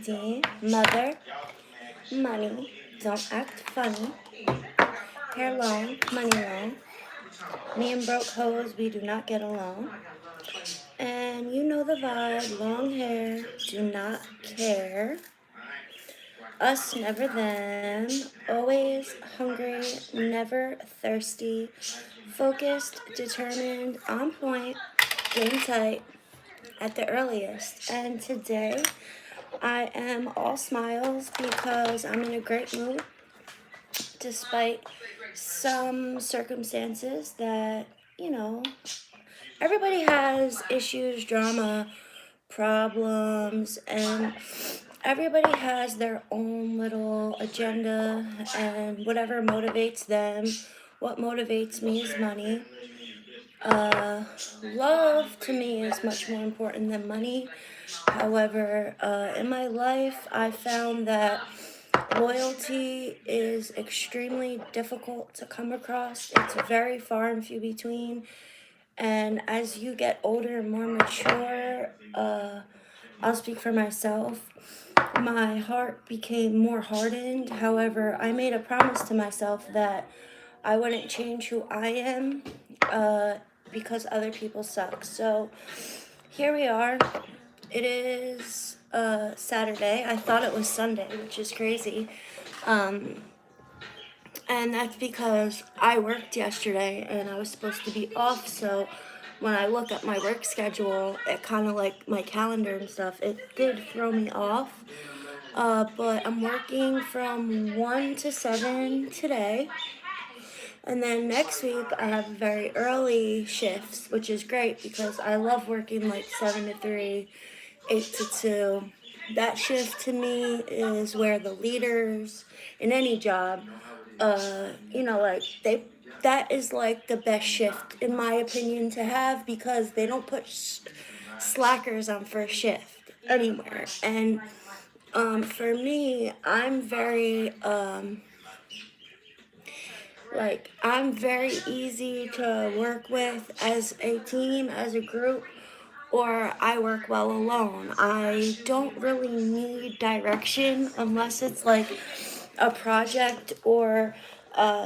D, mother, money, don't act funny, hair long, money long, me and broke hoes, we do not get along. And you know the vibe, long hair, do not care. Us, never them, always hungry, never thirsty, focused, determined, on point, game tight, at the earliest. And today, I am all smiles because I'm in a great mood, despite some circumstances that, everybody has issues, drama, problems, and everybody has their own little agenda and whatever motivates them. What motivates me is money. Love to me is much more important than money. However, in my life, I found that loyalty is extremely difficult to come across. It's very far and few between. And as you get older and more mature, I'll speak for myself. My heart became more hardened. However, I made a promise to myself that I wouldn't change who I am because other people suck. So here we are. It is Saturday. I thought it was Sunday, which is crazy. And that's because I worked yesterday and I was supposed to be off. So when I look at my work schedule, it kind of like my calendar and stuff, it did throw me off. But I'm working from 1 to 7 today. And then next week I have very early shifts, which is great because I love working like 7 to 3, 8 to 2. That shift to me is where the leaders in any job, that is like the best shift in my opinion to have because they don't put slackers on first shift anywhere. And for me, I'm very easy to work with as a team, as a group, or I work well alone. I don't really need direction unless it's like a project or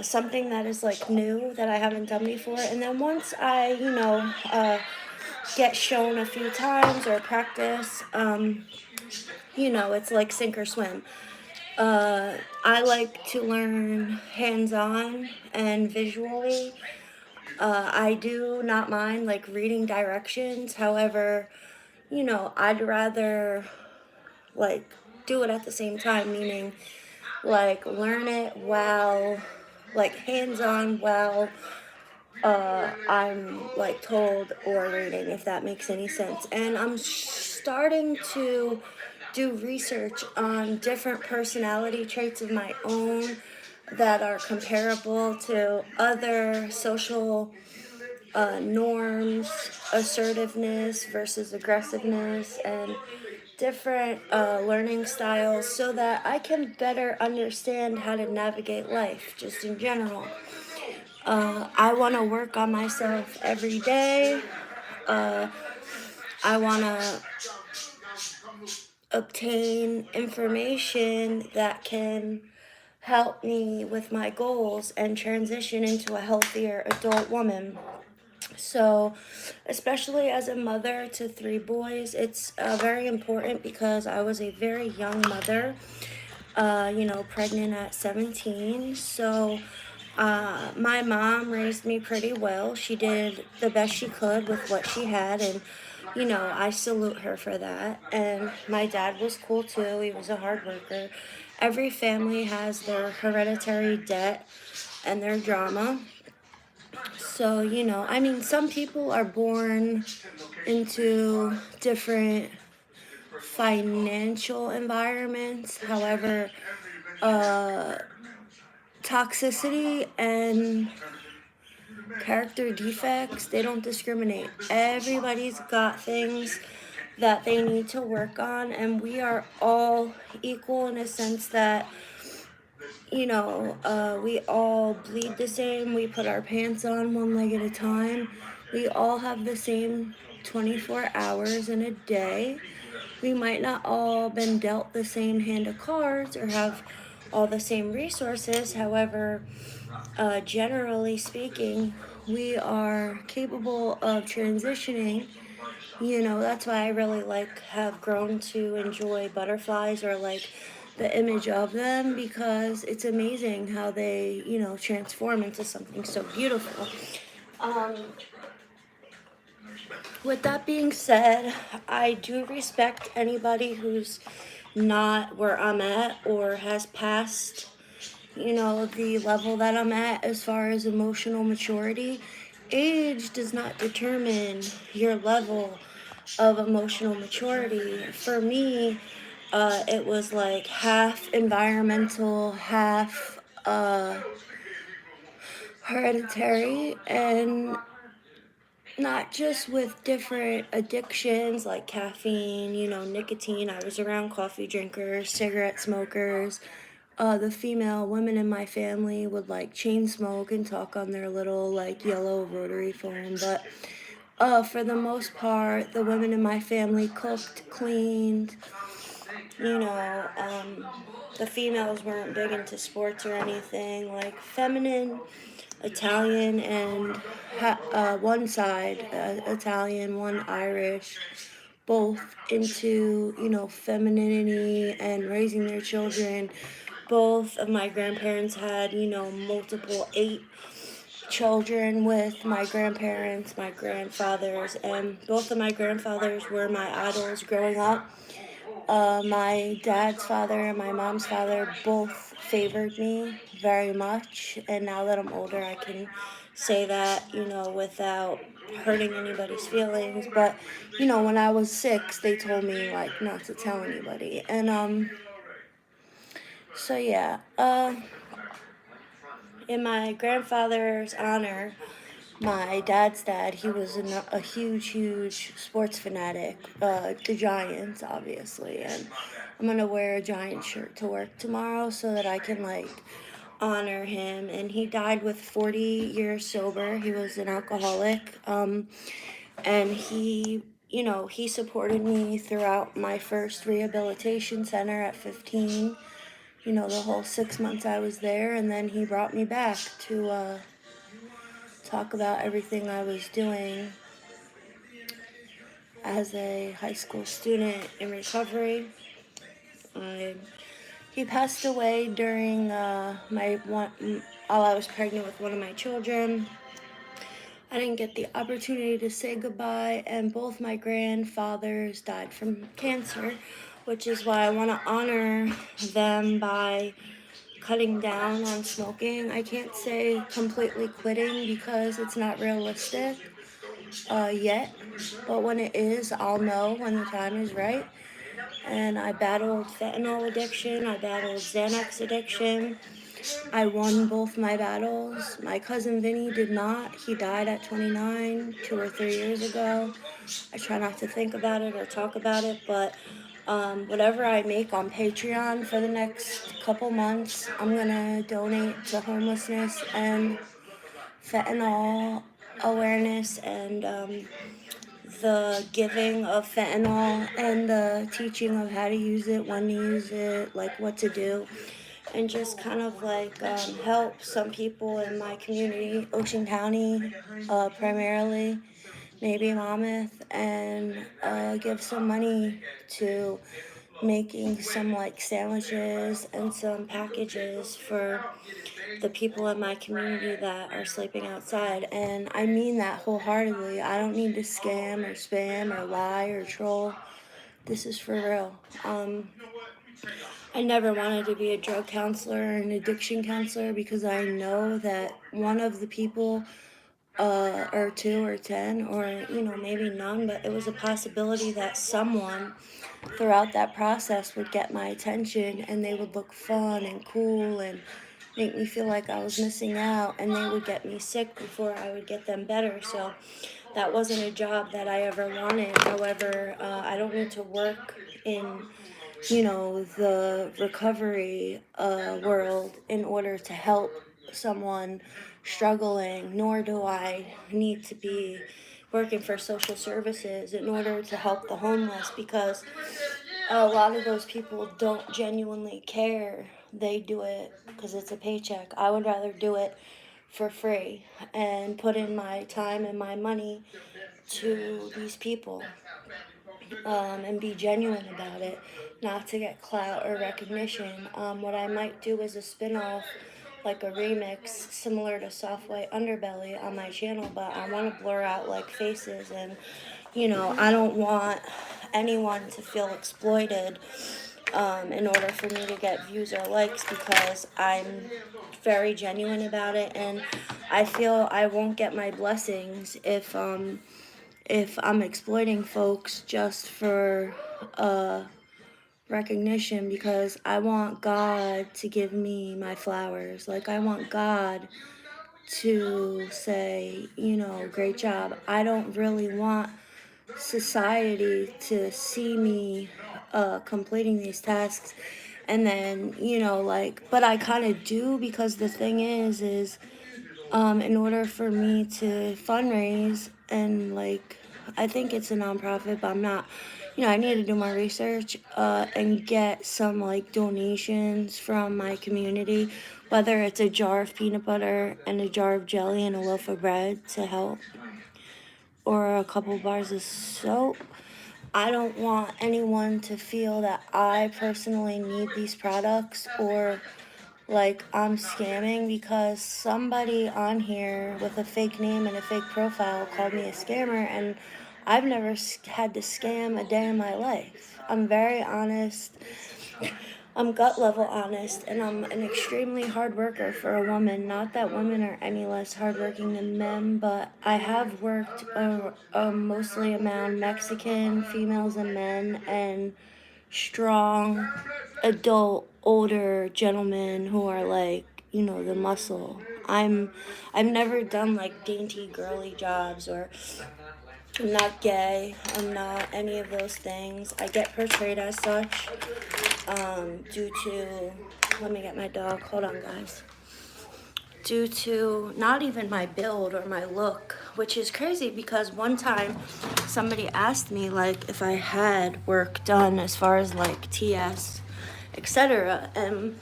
something that is like new that I haven't done before. And then once I, get shown a few times or practice, it's like sink or swim. I like to learn hands-on and visually. I do not mind like reading directions. However, I'd rather like do it at the same time, meaning like learn it while like hands-on while I'm like told or reading, if that makes any sense. And I'm starting to do research on different personality traits of my own that are comparable to other social norms, assertiveness versus aggressiveness, and different learning styles so that I can better understand how to navigate life just in general. I want to work on myself every day. I want to obtain information that can help me with my goals and transition into a healthier adult woman. So, especially as a mother to 3 boys, it's very important because I was a very young mother, pregnant at 17. So, my mom raised me pretty well. She did the best she could with what she had, and I salute her for that. And my dad was cool too. He was a hard worker. Every family has their hereditary debt and their drama. So, some people are born into different financial environments. However, toxicity and character defects, they don't discriminate. Everybody's got things that they need to work on, and we are all equal in a sense that we all bleed the same. We put our pants on one leg at a time. We all have the same 24 hours in a day. we might not all been dealt the same hand of cards or have all the same resources. However, generally speaking, we are capable of transitioning. That's why I really have grown to enjoy butterflies, or like the image of them, because it's amazing how they, transform into something so beautiful. Um, with that being said, I do respect anybody who's not where I'm at or has passed, the level that I'm at as far as emotional maturity. Age does not determine your level of emotional maturity. For me, it was like half environmental, half hereditary, and not just with different addictions like caffeine, nicotine. I was around coffee drinkers, cigarette smokers. The female women in my family would like chain smoke and talk on their little like yellow rotary phone. But for the most part, the women in my family cooked, cleaned. You know, um, the females weren't big into sports or anything. Like feminine, Italian, and one side Italian, one Irish, both into femininity and raising their children. Both of my grandparents had multiple 8 children with my grandparents, my grandfathers, and both of my grandfathers were my idols growing up. My dad's father and my mom's father both favored me very much, and now that I'm older, I can say that, without hurting anybody's feelings. But, when I was 6, they told me, like, not to tell anybody. And, so yeah, in my grandfather's honor, my dad's dad, he was a huge, huge sports fanatic. The Giants, obviously, and I'm gonna wear a Giant shirt to work tomorrow so that I can like honor him. And he died with 40 years sober. He was an alcoholic, and he supported me throughout my first rehabilitation center at 15. The whole 6 months I was there, and then he brought me back to talk about everything I was doing as a high school student in recovery. I, he passed away during while I was pregnant with one of my children. I didn't get the opportunity to say goodbye, and both my grandfathers died from cancer, which is why I want to honor them by cutting down on smoking. I can't say completely quitting because it's not realistic yet, but when it is, I'll know when the time is right. And I battled fentanyl addiction, I battled Xanax addiction. I won both my battles. My cousin Vinny did not. He died at 29, 2 or 3 years ago. I try not to think about it or talk about it, but whatever I make on Patreon for the next couple months, I'm gonna donate to homelessness and fentanyl awareness, and the giving of fentanyl and the teaching of how to use it, when to use it, like what to do, and just kind of like help some people in my community, Ocean County, primarily, maybe Monmouth, and give some money to making some like sandwiches and some packages for the people in my community that are sleeping outside. And I mean that wholeheartedly. I don't need to scam or spam or lie or troll. This is for real. I never wanted to be a drug counselor or an addiction counselor because I know that one of the people, or 2 or 10, or maybe none, but it was a possibility that someone throughout that process would get my attention, and they would look fun and cool and make me feel like I was missing out, and they would get me sick before I would get them better. So that wasn't a job that I ever wanted. However, I don't need to work in the recovery world in order to help someone struggling, nor do I need to be working for social services in order to help the homeless, because a lot of those people don't genuinely care. They do it because it's a paycheck. I would rather do it for free and put in my time and my money to these people, and be genuine about it, not to get clout or recognition. What I might do is a spin off, like a remix similar to Soft White Underbelly on my channel, but I want to blur out like faces, and I don't want anyone to feel exploited, in order for me to get views or likes, because I'm very genuine about it, and I feel I won't get my blessings if I'm exploiting folks just for recognition, because I want God to give me my flowers. Like, I want God to say, great job. I don't really want society to see me completing these tasks, and then, but I kind of do, because the thing is in order for me to fundraise, and like, I think it's a nonprofit, but I'm not, I need to do my research, and get some like donations from my community, whether it's a jar of peanut butter and a jar of jelly and a loaf of bread to help, or a couple bars of soap. I don't want anyone to feel that I personally need these products, or like I'm scamming, because somebody on here with a fake name and a fake profile called me a scammer, and I've never had to scam a day in my life. I'm very honest. I'm gut level honest, and I'm an extremely hard worker for a woman. Not that women are any less hardworking than men, but I have worked mostly around Mexican females and men, and strong, adult, older gentlemen who are like, the muscle. I've never done like dainty girly jobs, or I'm not gay. I'm not any of those things. I get portrayed as such, due to, let me get my dog. Hold on, guys. Due to not even my build or my look, which is crazy, because one time somebody asked me like if I had work done as far as like TS, etc. And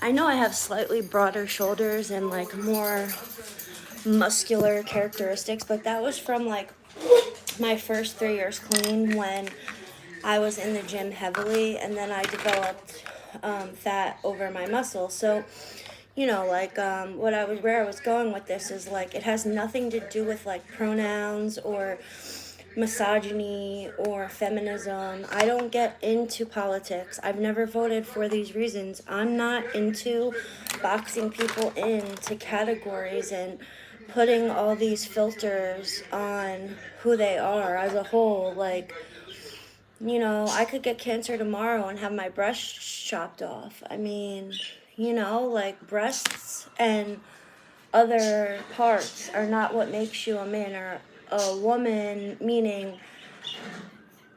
I know I have slightly broader shoulders and like more muscular characteristics, but that was from like my first 3 years clean, when I was in the gym heavily, and then I developed fat over my muscle. So, where I was going with this is like, it has nothing to do with like pronouns or misogyny or feminism. I don't get into politics. I've never voted for these reasons. I'm not into boxing people into categories and putting all these filters on who they are as a whole. Like, I could get cancer tomorrow and have my breasts chopped off. I mean, like, breasts and other parts are not what makes you a man or a woman, meaning,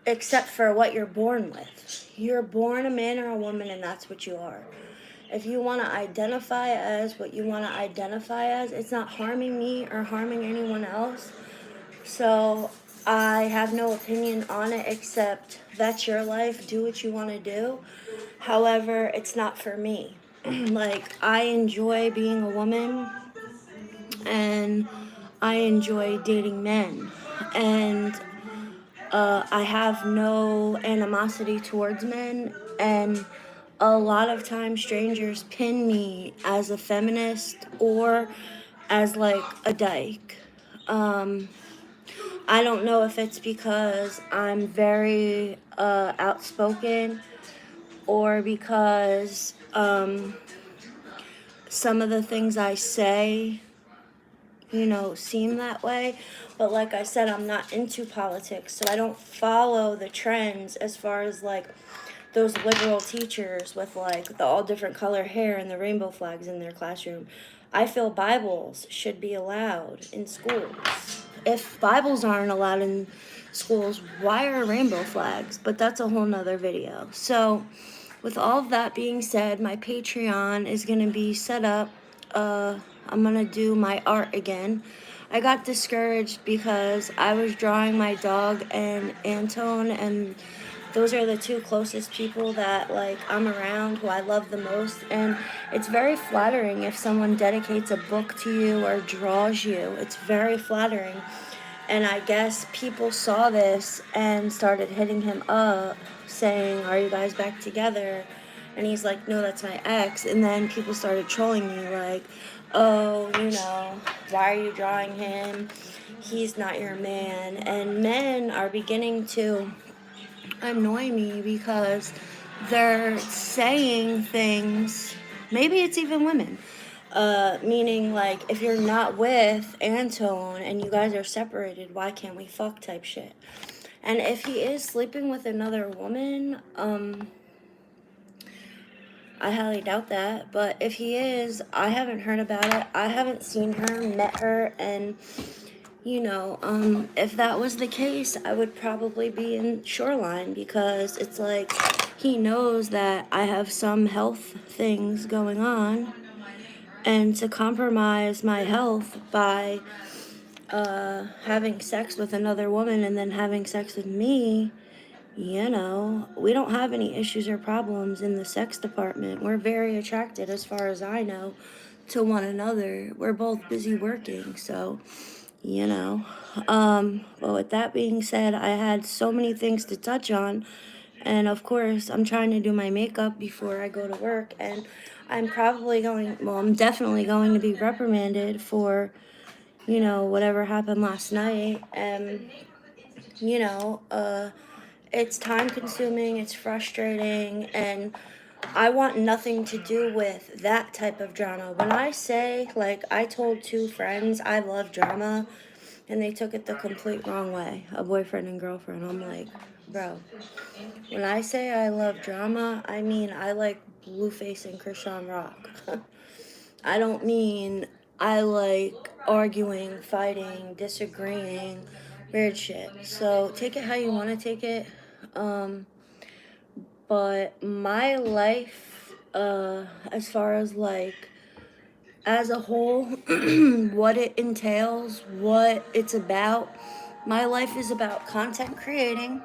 except for what you're born with. You're born a man or a woman, and that's what you are. If you want to identify as what you want to identify as, it's not harming me or harming anyone else. So I have no opinion on it, except that's your life. Do what you want to do. However, it's not for me. Like, I enjoy being a woman, and I enjoy dating men. And I have no animosity towards men, and a lot of times strangers pin me as a feminist or as like a dyke. I don't know if it's because I'm very outspoken, or because some of the things I say, seem that way. But like I said, I'm not into politics, so I don't follow the trends as far as like those liberal teachers with like the all different color hair and the rainbow flags in their classroom. I feel Bibles should be allowed in schools. If Bibles aren't allowed in schools, why are rainbow flags? But that's a whole nother video. So with all of that being said, my Patreon is going to be set up. I'm going to do my art again. I got discouraged because I was drawing my dog and Antone, and those are the two closest people that like I'm around, who I love the most. And it's very flattering if someone dedicates a book to you or draws you. It's very flattering. And I guess people saw this and started hitting him up saying, "Are you guys back together?" And he's like, "No, that's my ex." And then people started trolling me like, "Oh, why are you drawing him? He's not your man." And men are beginning to annoy me because they're saying things, maybe it's even women, meaning like, if you're not with Antone and you guys are separated, why can't we fuck type shit. And if he is sleeping with another woman, I highly doubt that. But if he is, I haven't heard about it. I haven't seen her, met her, and if that was the case, I would probably be in Shoreline, because it's like he knows that I have some health things going on, and to compromise my health by having sex with another woman and then having sex with me, we don't have any issues or problems in the sex department. We're very attracted, as far as I know, to one another. We're both busy working, so but with that being said, I had so many things to touch on. And of course, I'm trying to do my makeup before I go to work. And I'm definitely going to be reprimanded for, whatever happened last night. And, you know, uh, it's time consuming, it's frustrating, and I want nothing to do with that type of drama. When I say, like, I told two friends I love drama, and they took it the complete wrong way, a boyfriend and girlfriend. I'm like, bro, when I say I love drama, I mean I like Blueface and Krishan Rock. I don't mean I like arguing, fighting, disagreeing, weird shit. So take it how you want to take it. But my life, as far as like, as a whole, what it entails, what it's about. My life is about content creating,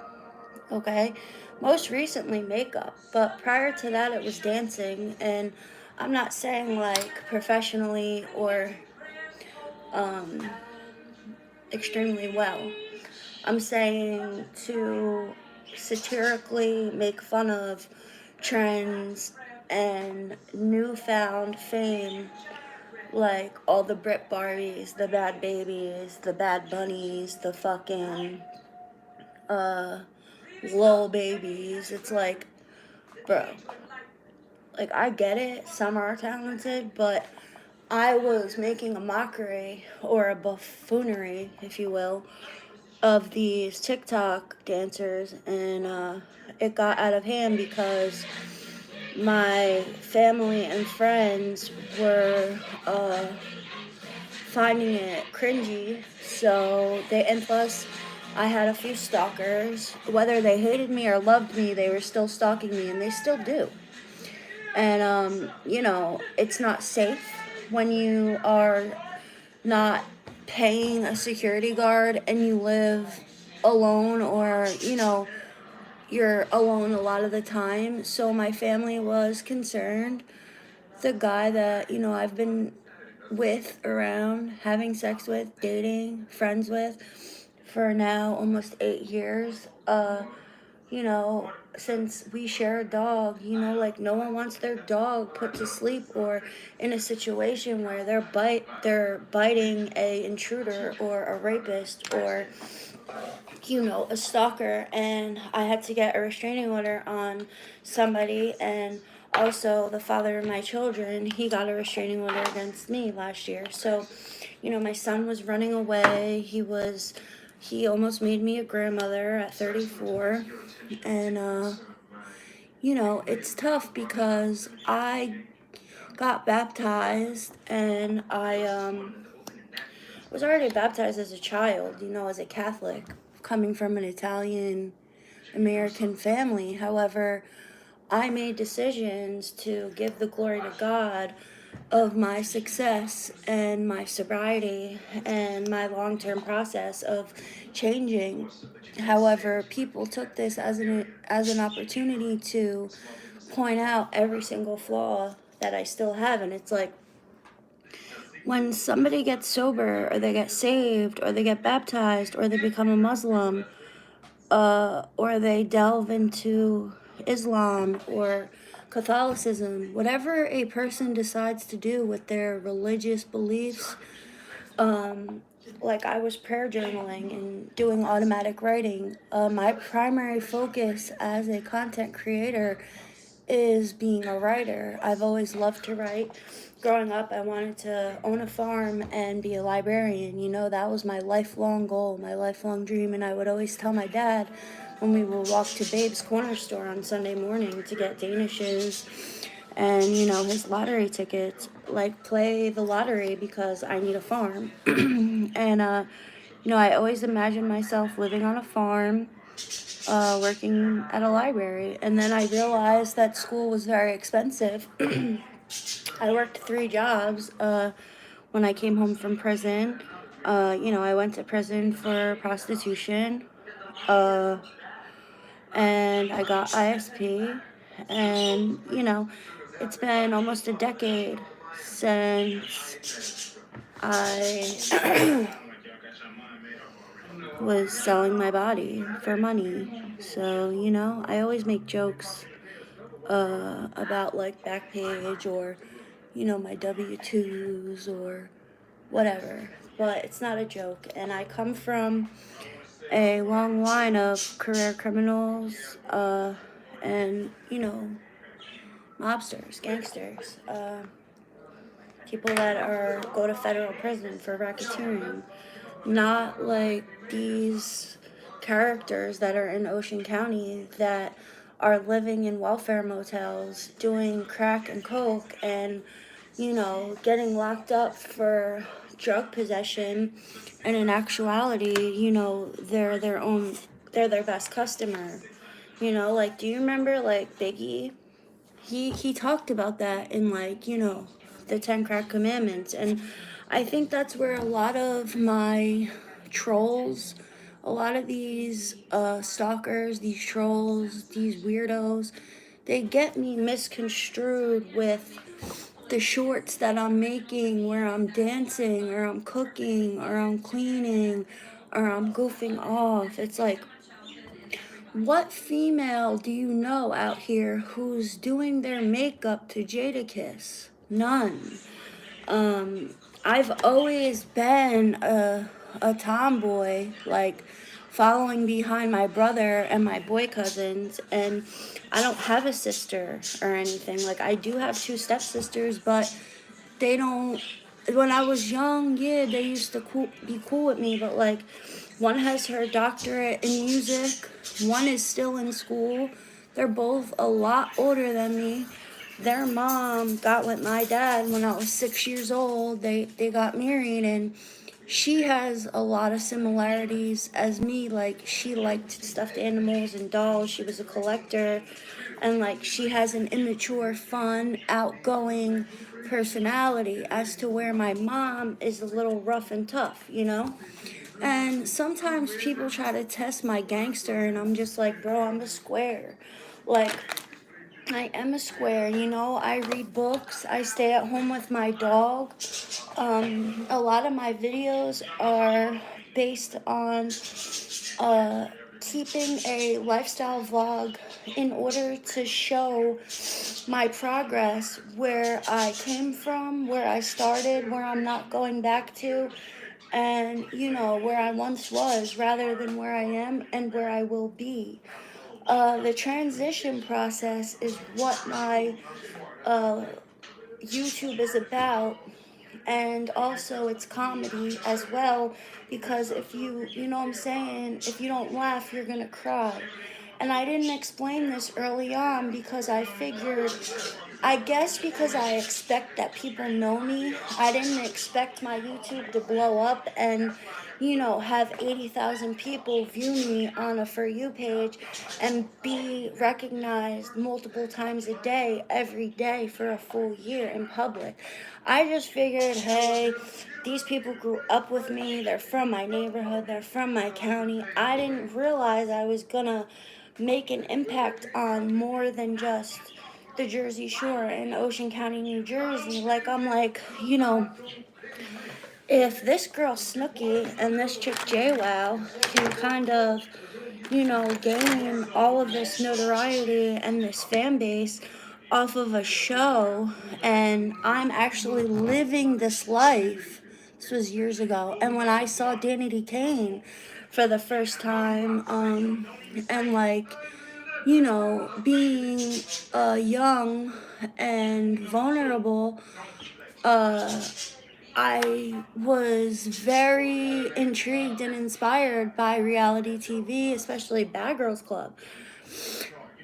okay? Most recently, makeup, but prior to that, it was dancing. And I'm not saying like professionally or um, extremely well. I'm saying to satirically make fun of trends and newfound fame, like all the Brit Barbies, the Bad Babies, the Bad Bunnies, the fucking Lil Babies. It's like, bro, like, I get it, some are talented, but I was making a mockery or a buffoonery, if you will, of these TikTok dancers, and it got out of hand because my family and friends were finding it cringy. So and plus, I had a few stalkers. Whether they hated me or loved me, they were still stalking me, and they still do. And it's not safe when you are not paying a security guard and you live alone, or you're alone a lot of the time. So my family was concerned. The guy that I've been with, around, having sex with, dating, friends with for now almost 8 years, since we share a dog, like, no one wants their dog put to sleep or in a situation where they're biting a intruder or a rapist or a stalker. And I had to get a restraining order on somebody. And also the father of my children, he got a restraining order against me last year. So my son was running away. He almost made me a grandmother at 34. And it's tough because I got baptized, and I was already baptized as a child, as a Catholic, coming from an Italian American family. However, I made decisions to give the glory to God of my success and my sobriety and my long-term process of changing. However, people took this as an opportunity to point out every single flaw that I still have, and it's like when somebody gets sober or they get saved or they get baptized or they become a Muslim, or they delve into Islam or Catholicism, whatever a person decides to do with their religious beliefs, um, like I was prayer journaling and doing automatic writing. My primary focus as a content creator is being a writer. I've always loved to write. Growing up, I wanted to own a farm and be a librarian. You know, that was my lifelong goal, my lifelong dream. And I would always tell my dad when we would walk to Babe's Corner Store on Sunday morning to get Danishes and, you know, his lottery tickets, like, play the lottery because I need a farm. And, you know, I always imagined myself living on a farm, working at a library. And then I realized that school was very expensive. I worked 3 jobs when I came home from prison. You know, I went to prison for prostitution, uh, and I got ISP. And, you know, it's been almost a decade since I was selling my body for money. So, you know, I always make jokes about like Backpage or, you know, my W-2s or whatever. But it's not a joke. And I come from a long line of career criminals and, you know, mobsters, gangsters, people that go to federal prison for racketeering. Not like these characters that are in Ocean County that are living in welfare motels doing crack and coke and, you know, getting locked up for drug possession, and in actuality, you know, they're their best customer. You know, like, do you remember like Biggie? He talked about that in, like, you know, the 10 crack commandments. And I think that's where a lot of my trolls, a lot of these stalkers, these trolls, these weirdos, they get me misconstrued with the shorts that I'm making where I'm dancing or I'm cooking or I'm cleaning or I'm goofing off. It's like, what female do you know out here who's doing their makeup to Jadakiss? None. I've always been a tomboy, like following behind my brother and my boy cousins, and I don't have a sister or anything. Like, I do have 2 stepsisters, but they don't. When I was young, yeah, they used to be cool with me, but like, one has her doctorate in music, one is still in school. They're both a lot older than me. Their mom got with my dad when I was 6 years old. They got married, and she has a lot of similarities as me. Like, she liked stuffed animals and dolls. She was a collector, and like, she has an immature, fun, outgoing personality, as to where my mom is a little rough and tough, you know? And sometimes people try to test my gangster, and I'm just like, bro, I'm a square. Like, I am a square, you know. I read books. I stay at home with my dog. A lot of my videos are based on keeping a lifestyle vlog in order to show my progress, where I came from, where I started, where I'm not going back to, and, you know, where I once was rather than where I am and where I will be. The transition process is what my uh, YouTube is about, and also it's comedy as well, because if you know what I'm saying, if you don't laugh, you're gonna cry. And I didn't explain this early on because I figured, I guess because I expect that people know me, I didn't expect my YouTube to blow up and, have 80,000 people view me on a For You page and be recognized multiple times a day, every day for a full year in public. I just figured, hey, these people grew up with me. They're from my neighborhood. They're from my county. I didn't realize I was gonna make an impact on more than just the Jersey Shore and Ocean County, New Jersey. I'm like, if this girl Snooki and this chick JWoww can kind of, gain all of this notoriety and this fan base off of a show, and I'm actually living this life. This was years ago, and when I saw Danny D. Kane for the first time, and being young and vulnerable, uh, I was very intrigued and inspired by reality TV, especially Bad Girls Club.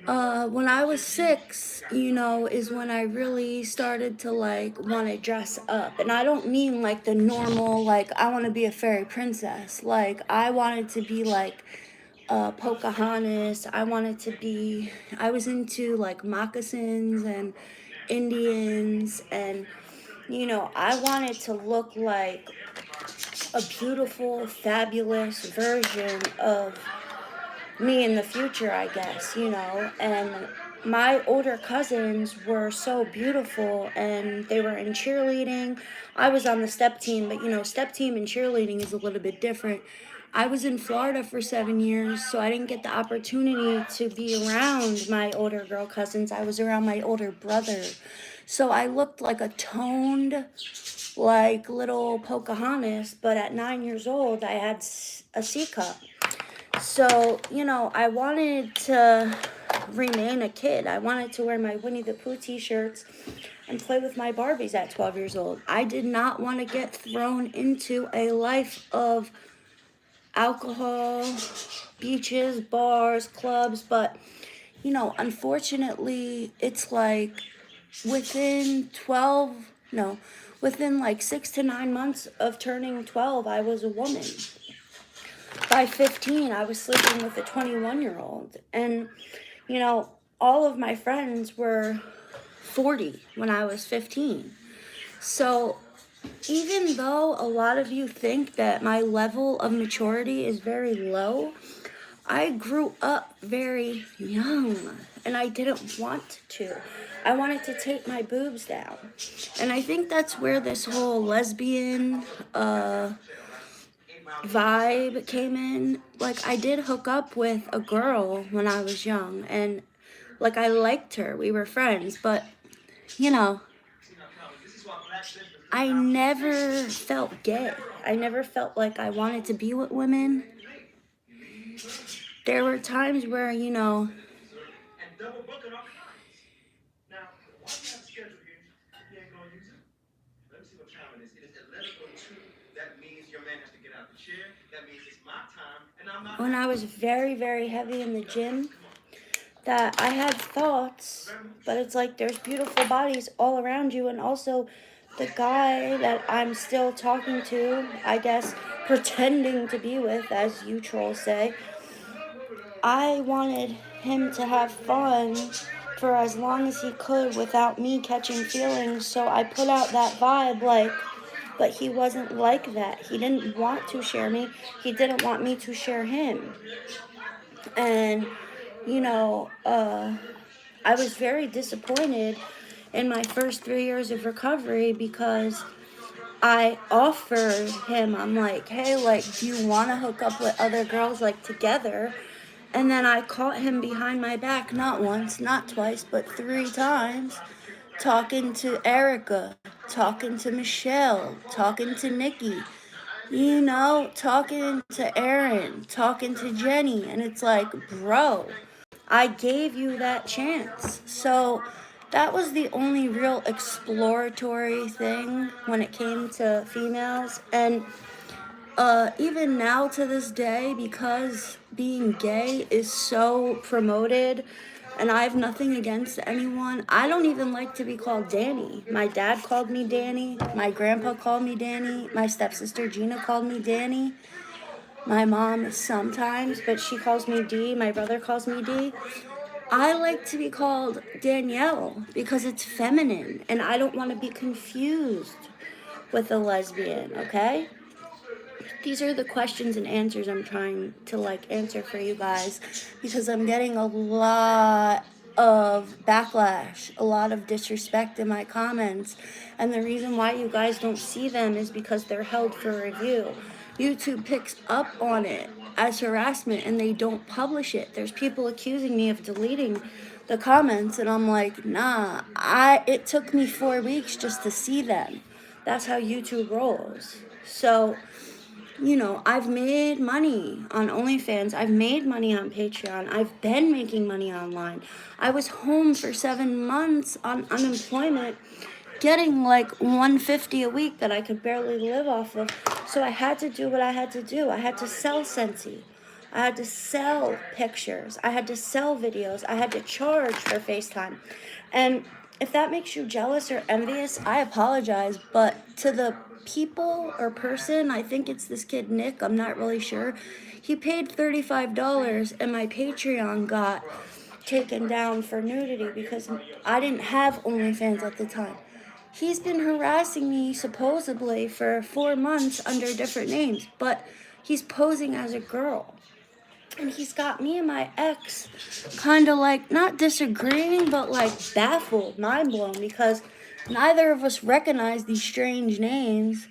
When I was 6, is when I really started to want to dress up. And I don't mean like the normal, I want to be a fairy princess. I wanted to be Pocahontas. I was into moccasins and Indians, and I wanted to look like a beautiful, fabulous version of me in the future, I guess, and my older cousins were so beautiful, and they were in cheerleading. I was on the step team, but step team and cheerleading is a little bit different. I was in Florida for 7 years, so I didn't get the opportunity to be around my older girl cousins. I was around my older brother. So I looked like a toned, little Pocahontas, but at 9 years old, I had a C cup. So, I wanted to remain a kid. I wanted to wear my Winnie the Pooh t-shirts and play with my Barbies at 12 years old. I did not want to get thrown into a life of alcohol, beaches, bars, clubs, but, unfortunately, it's within 12, no, within 6 to 9 months of turning 12, I was a woman. By 15, I was sleeping with a 21-year-old. And, all of my friends were 40 when I was 15. So even though a lot of you think that my level of maturity is very low, I grew up very young, and I didn't want to. I wanted to take my boobs down. And I think that's where this whole lesbian vibe came in. I did hook up with a girl when I was young, and I liked her. We were friends, but I never felt gay. I never felt like I wanted to be with women. There were times where, when I was very, very heavy in the gym, that I had thoughts, but it's there's beautiful bodies all around you, and also the guy that I'm still talking to, I guess, pretending to be with, as you trolls say, I wanted him to have fun for as long as he could without me catching feelings, so I put out that vibe, but he wasn't like that. He didn't want to share me. He didn't want me to share him. And, I was very disappointed in my first 3 years of recovery, because I offered him, I'm like, hey, do you want to hook up with other girls, together? And then I caught him behind my back, not once, not twice, but 3 times, talking to Erica, talking to Michelle, talking to Nikki, talking to Aaron, talking to Jenny. And it's bro, I gave you that chance. So that was the only real exploratory thing when it came to females. And even now to this day, because being gay is so promoted, and I have nothing against anyone, I don't even like to be called Danny. My dad called me Danny. My grandpa called me Danny. My stepsister Gina called me Danny. My mom sometimes, but she calls me D. My brother calls me D. I like to be called Danielle because it's feminine and I don't want to be confused with a lesbian, okay? These are the questions and answers I'm trying to answer for you guys because I'm getting a lot of backlash, a lot of disrespect in my comments. And the reason why you guys don't see them is because they're held for review. YouTube picks up on it as harassment and they don't publish it. There's people accusing me of deleting the comments and I'm like, nah, it took me 4 weeks just to see them. That's how YouTube rolls. So I've made money on OnlyFans. I've made money on Patreon. I've been making money online. I was home for 7 months on unemployment, getting like 150 a week that I could barely live off of. So I had to do what I had to do. I had to sell Scentsy. I had to sell pictures. I had to sell videos. I had to charge for FaceTime. And if that makes you jealous or envious, I apologize. But to the people or person, I think it's this kid Nick, I'm not really sure. He paid $35 and my Patreon got taken down for nudity because I didn't have OnlyFans at the time. He's been harassing me supposedly for 4 months under different names, but he's posing as a girl. And he's got me and my ex kind of not disagreeing, but baffled, mind blown, because neither of us recognize these strange names.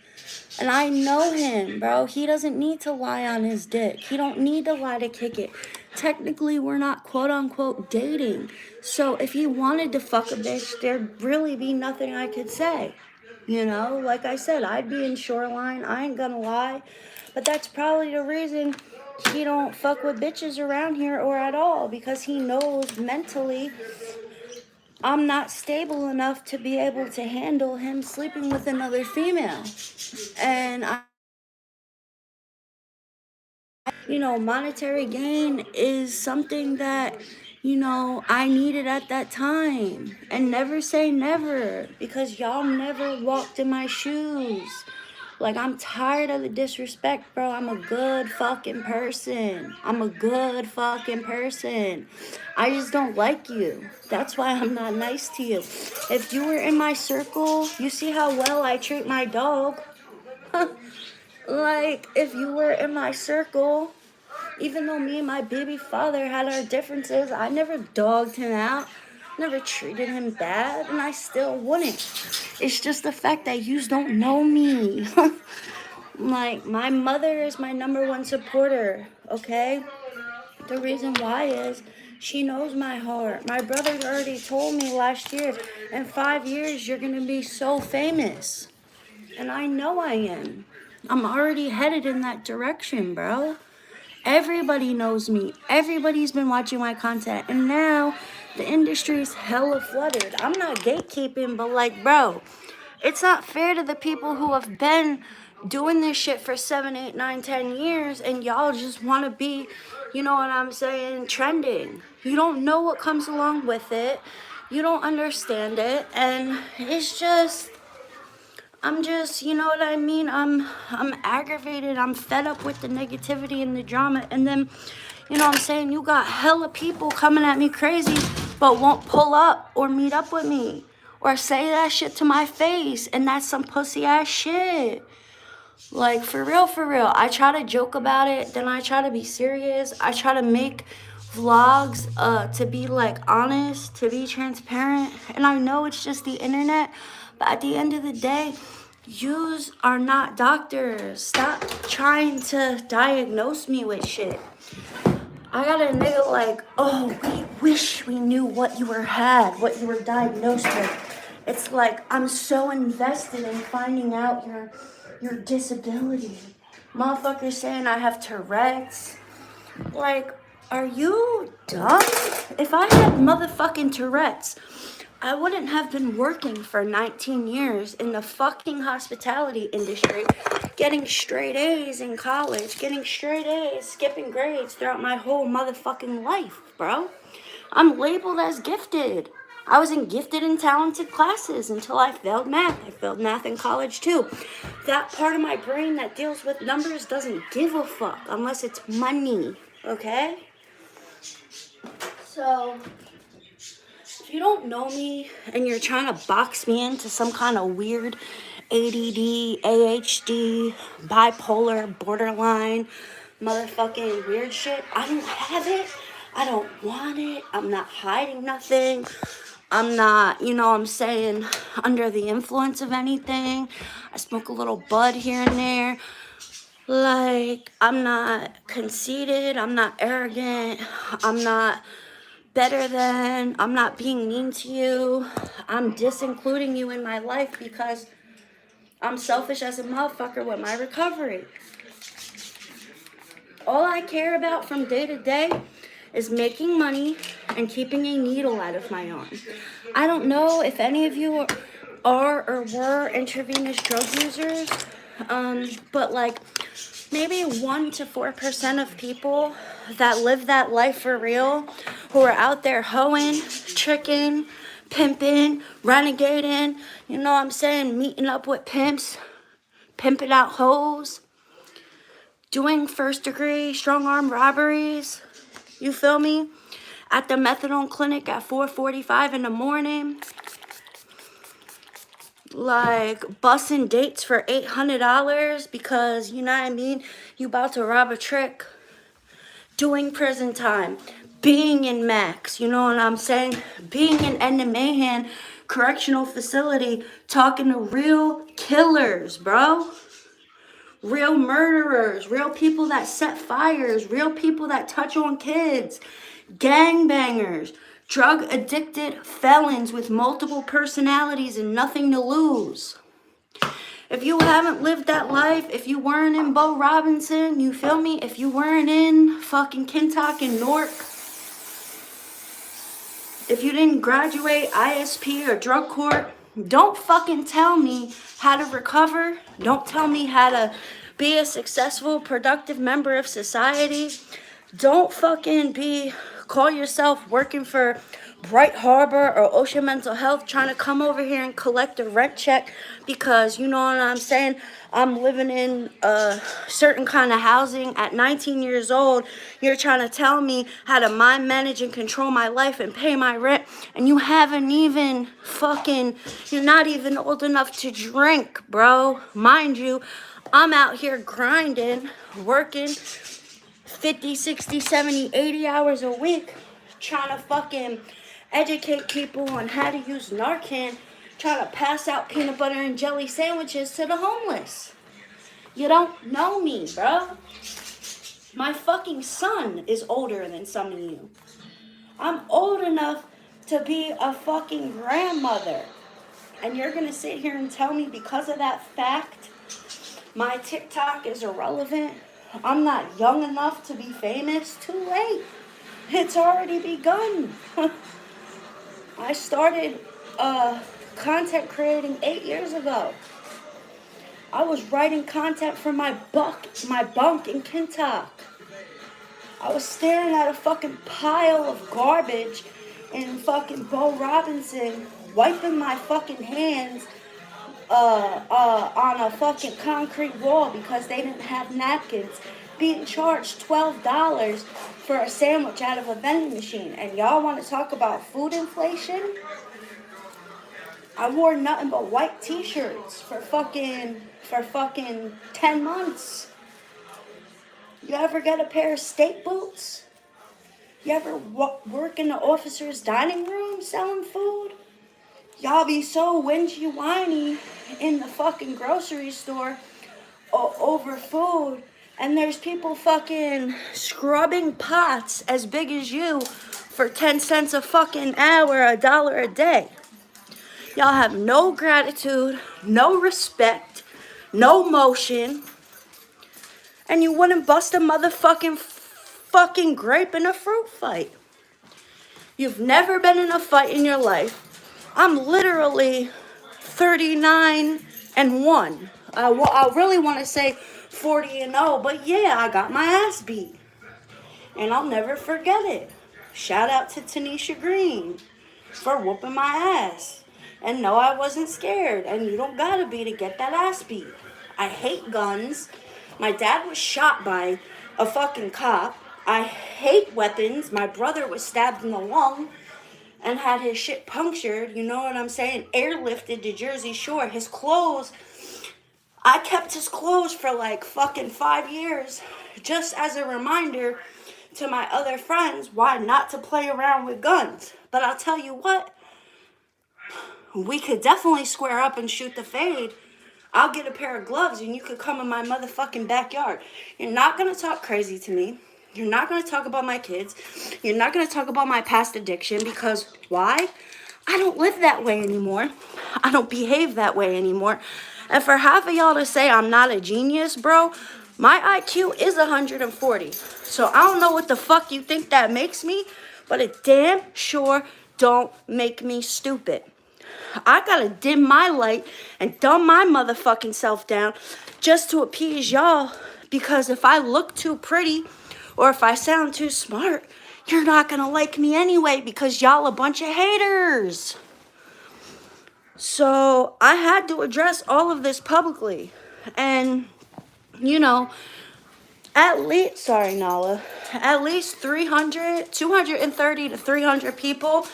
And I know him, bro. He doesn't need to lie on his dick. He don't need to lie to kick it. Technically, we're not quote unquote dating. So if he wanted to fuck a bitch, there'd really be nothing I could say. Like I said, I'd be in Shoreline. I ain't gonna lie. But that's probably the reason he don't fuck with bitches around here or at all, because he knows mentally I'm not stable enough to be able to handle him sleeping with another female. And monetary gain is something that, I needed at that time. And never say never, because y'all never walked in my shoes. I'm tired of the disrespect, bro. I'm a good fucking person. I'm a good fucking person. I just don't like you. That's why I'm not nice to you. If you were in my circle, you see how well I treat my dog. If you were in my circle, even though me and my baby father had our differences, I never dogged him out, never treated him bad, and I still wouldn't. It's just the fact that you don't know me. My mother is my number one supporter, okay? The reason why is she knows my heart. My brother already told me last year, in 5 years, you're going to be so famous. And I know I am. I'm already headed in that direction, bro. Everybody knows me. Everybody's been watching my content. And now the industry's hella flooded. I'm not gatekeeping, but bro, it's not fair to the people who have been doing this shit for 7, 8, 9, 10 years and y'all just want to be, you know what I'm saying, trending. You don't know what comes along with it. You don't understand it. And it's just, you know what I mean? I'm aggravated. I'm fed up with the negativity and the drama. And then, you know what I'm saying? You got hella people coming at me crazy, but won't pull up or meet up with me or say that shit to my face. And that's some pussy ass shit. For real, for real. I try to joke about it. Then I try to be serious. I try to make vlogs to be honest, to be transparent. And I know it's just the internet, but at the end of the day, yous are not doctors. Stop trying to diagnose me with shit. I got a nigga oh, we wish we knew what you what you were diagnosed with. It's I'm so invested in finding out your disability. Motherfuckers saying I have Tourette's. Are you dumb? If I had motherfucking Tourette's, I wouldn't have been working for 19 years in the fucking hospitality industry, getting straight A's in college, getting straight A's, skipping grades throughout my whole motherfucking life, bro. I'm labeled as gifted. I was in gifted and talented classes until I failed math. I failed math in college too. That part of my brain that deals with numbers doesn't give a fuck unless it's money, okay? So, if you don't know me and you're trying to box me into some kind of weird ADD, AHD, bipolar, borderline, motherfucking weird shit, I don't have it. I don't want it. I'm not hiding nothing. I'm not, you know what I'm saying, under the influence of anything. I smoke a little bud here and there. Like, I'm not conceited. I'm not arrogant. I'm not better than. I'm not being mean to you. I'm disincluding you in my life because I'm selfish as a motherfucker with my recovery. All I care about from day to day is making money and keeping a needle out of my arm. I don't know if any of you are or were intravenous drug users, but like maybe 1 to 4% of people that live that life for real, who are out there hoeing, tricking, pimping, renegading, you know what I'm saying, meeting up with pimps, pimping out hoes, doing first degree strong arm robberies, you feel me? At the methadone clinic at 4:45 in the morning. Like busting dates for $800 because, you know what I mean, you about to rob a trick. Doing prison time. Being in Max, you know what I'm saying? Being in Edna Mahan Correctional Facility, talking to real killers, bro. Real murderers, real people that set fires, real people that touch on kids, gangbangers, drug addicted felons with multiple personalities and nothing to lose. If you haven't lived that life, if you weren't in Bo Robinson, you feel me? If you weren't in fucking Kintock and Newark, if you didn't graduate ISP or drug court, don't fucking tell me how to recover. Don't tell me how to be a successful, productive member of society. Don't fucking call yourself working for Bright Harbor or Ocean Mental Health trying to come over here and collect a rent check because, you know what I'm saying, I'm living in a certain kind of housing at 19 years old. You're trying to tell me how to mind, manage, and control my life and pay my rent, and you haven't even you're not even old enough to drink, bro. Mind you, I'm out here grinding, working 50, 60, 70, 80 hours a week, trying to fucking educate people on how to use Narcan, trying to pass out peanut butter and jelly sandwiches to the homeless. You don't know me, bro. My fucking son is older than some of you. I'm old enough to be a fucking grandmother. And you're gonna sit here and tell me because of that fact, my TikTok is irrelevant? I'm not young enough to be famous? Too late. It's already begun. I started content creating 8 years ago. I was writing content from my bunk in Kintock. I was staring at a fucking pile of garbage in fucking Bo Robinson, wiping my fucking hands on a fucking concrete wall because they didn't have napkins, being charged $12 for a sandwich out of a vending machine. And y'all want to talk about food inflation? I wore nothing but white t-shirts for fucking 10 months. You ever get a pair of skate boots? You ever work in the officer's dining room selling food? Y'all be so whingy whiny in the fucking grocery store over food, and there's people fucking scrubbing pots as big as you for 10 cents a fucking hour, $1 a day. Y'all have no gratitude, no respect, no motion, and you wouldn't bust a fucking grape in a fruit fight. You've never been in a fight in your life. I'm literally 39 and 1. I really want to say 40 and 0, but yeah, I got my ass beat. And I'll never forget it. Shout out to Tanisha Green. for whooping my ass. And no, I wasn't scared. And you don't gotta be to get that ass beat. I hate guns. My dad was shot by a fucking cop. I hate weapons. My brother was stabbed in the lung and had his shit punctured. You know what I'm saying? Airlifted to Jersey Shore. His clothes, I kept his clothes for like fucking 5 years just as a reminder to my other friends why not to play around with guns. But I'll tell you what, we could definitely square up and shoot the fade. I'll get a pair of gloves and you could come in my motherfucking backyard. You're not going to talk crazy to me. You're not going to talk about my kids. You're not going to talk about my past addiction because why? I don't live that way anymore. I don't behave that way anymore. And for half of y'all to say I'm not a genius, bro, my IQ is 140. So I don't know what the fuck you think that makes me, but it damn sure don't make me stupid. I gotta dim my light and dumb my motherfucking self down just to appease y'all, because if I look too pretty or if I sound too smart, you're not gonna like me anyway because y'all a bunch of haters. So I had to address all of this publicly. And, you know, at least, sorry, Nala, at least 230 to 300 people.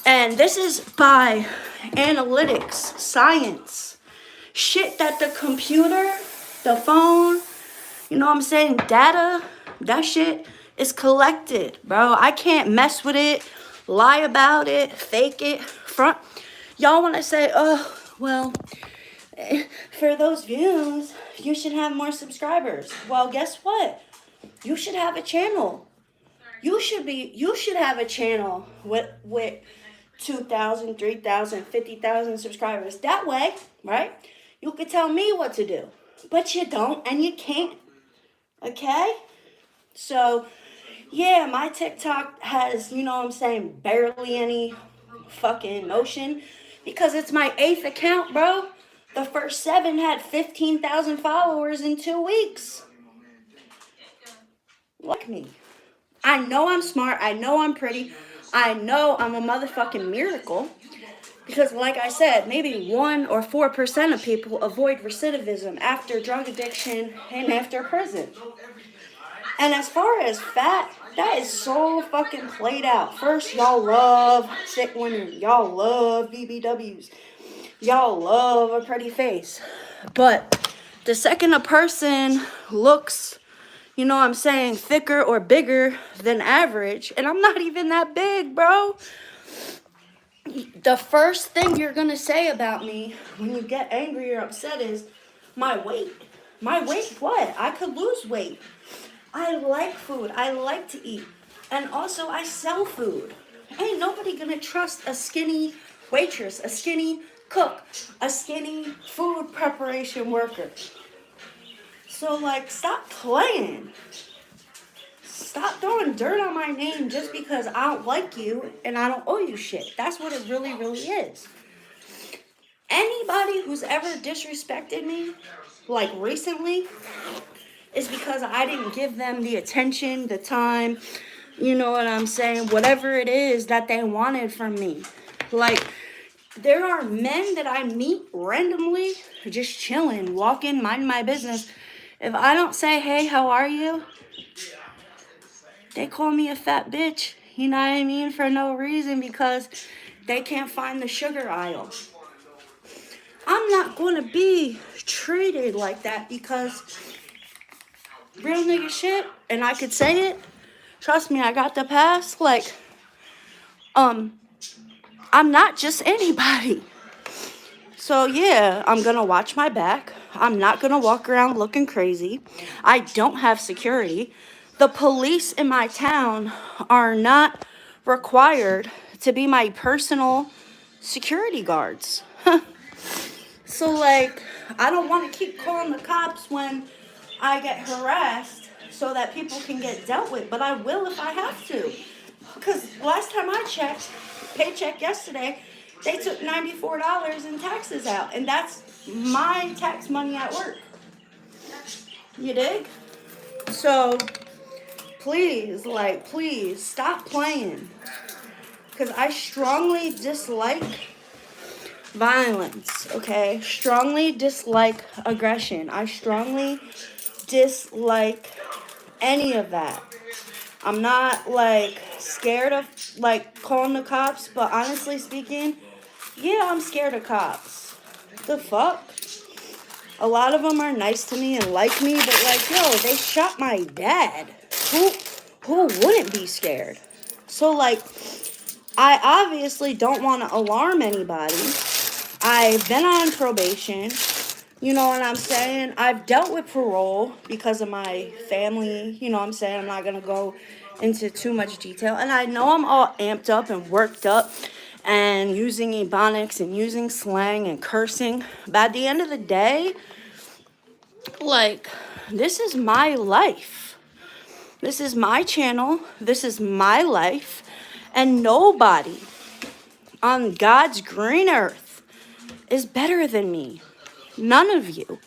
And this is by analytics, science, shit that the computer, the phone, you know what I'm saying, data, that shit is collected, bro. I can't mess with it, lie about it, fake it, front. Y'all want to say, oh, well, for those views, you should have more subscribers. Well, guess what? You should have a channel. You should have a channel with 2,000, 3,000, 50,000 subscribers. That way, right, you could tell me what to do. But you don't and you can't. Okay? So, yeah, my TikTok has, you know what I'm saying, barely any fucking motion because it's my 8th account, bro. The first 7 had 15,000 followers in 2 weeks. Like me. I know I'm smart. I know I'm pretty. I know I'm a motherfucking miracle. Because like I said, maybe 1 or 4% of people avoid recidivism after drug addiction and after prison. And as far as fat, that is so fucking played out. First, y'all love sick women. Y'all love BBWs. Y'all love a pretty face. But the second a person looks, you know what I'm saying, thicker or bigger than average, and I'm not even that big, bro. The first thing you're going to say about me when you get angry or upset is my weight. My weight, what? I could lose weight. I like food. I like to eat. And also, I sell food. Ain't nobody going to trust a skinny waitress, a skinny cook, a skinny food preparation worker. So, like, stop playing. Stop throwing dirt on my name just because I don't like you and I don't owe you shit. That's what it really, really is. Anybody who's ever disrespected me, like recently, is because I didn't give them the attention, the time, you know what I'm saying, whatever it is that they wanted from me. Like, there are men that I meet randomly, just chilling, walking, minding my business. If I don't say, hey, how are you? They call me a fat bitch, you know what I mean, for no reason because they can't find the sugar aisle. I'm not going to be treated like that because real nigga shit, and I could say it, trust me, I got the pass, like, I'm not just anybody. So yeah, I'm going to watch my back. I'm not going to walk around looking crazy. I don't have security. The police in my town are not required to be my personal security guards. So, like, I don't want to keep calling the cops when I get harassed so that people can get dealt with, but I will if I have to. Because last time I checked, paycheck yesterday, they took $94 in taxes out, and that's my tax money at work. You dig? So, please, stop playing. because I strongly dislike violence, okay? Strongly dislike aggression. I strongly dislike any of that. I'm not, like, scared of, like, calling the cops, but honestly speaking, yeah, I'm scared of cops. The fuck? A lot of them are nice to me and like me, but, like, yo, they shot my dad. Who wouldn't be scared? So, like, I obviously don't want to alarm anybody. I've been on probation. You know what I'm saying? I've dealt with parole because of my family. You know what I'm saying? I'm not going to go into too much detail. And I know I'm all amped up and worked up and using ebonics and using slang and cursing. But at the end of the day, like, this is my life. This is my channel. This is my life. And nobody on God's green earth is better than me. None of you.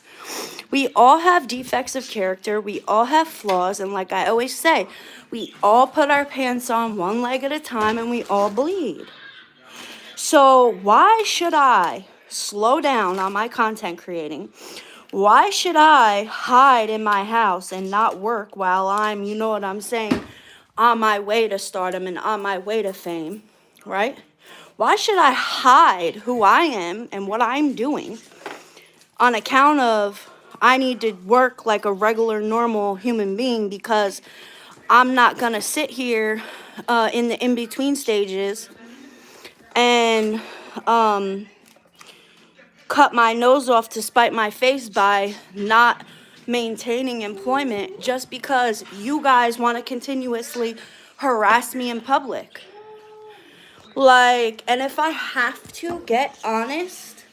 We all have defects of character. We all have flaws. And like I always say, we all put our pants on one leg at a time and we all bleed. So why should I slow down on my content creating? Why should I hide in my house and not work while I'm, you know what I'm saying, on my way to stardom and on my way to fame, right? Why should I hide who I am and what I'm doing on account of I need to work like a regular, normal human being because I'm not going to sit here in the in-between stages and cut my nose off to spite my face by not maintaining employment just because you guys want to continuously harass me in public. Like, and if I have to get honest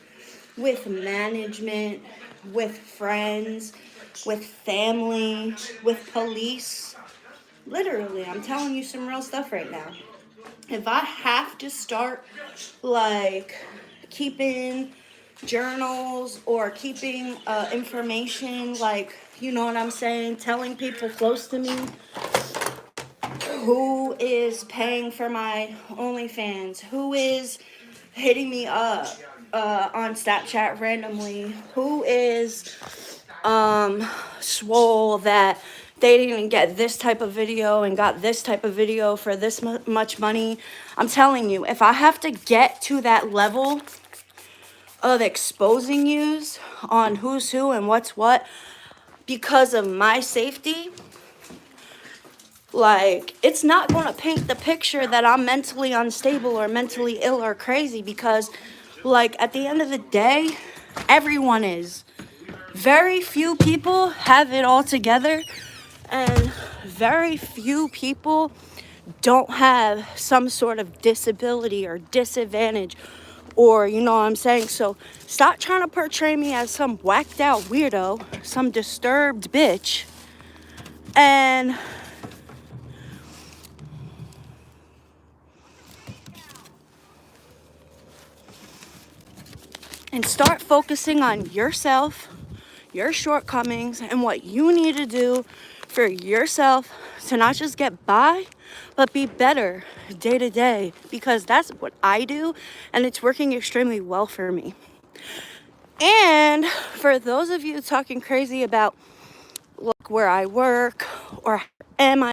with management, with friends, with family, with police, literally, I'm telling you some real stuff right now. If I have to start, like, keeping journals or keeping information, like, you know what I'm saying, telling people close to me who is paying for my OnlyFans, who is hitting me up on Snapchat randomly, who is swole that they didn't even get this type of video and got this type of video for this much money. I'm telling you, if I have to get to that level of exposing yous on who's who and what's what because of my safety, like, it's not going to paint the picture that I'm mentally unstable or mentally ill or crazy because, like, at the end of the day, everyone is. Very few people have it all together, and very few people don't have some sort of disability or disadvantage, or, you know what I'm saying? So stop trying to portray me as some whacked out weirdo, some disturbed bitch, and start focusing on yourself, your shortcomings, and what you need to do for yourself to not just get by, but be better day to day, because that's what I do, and it's working extremely well for me. And for those of you talking crazy about, look where I work or am I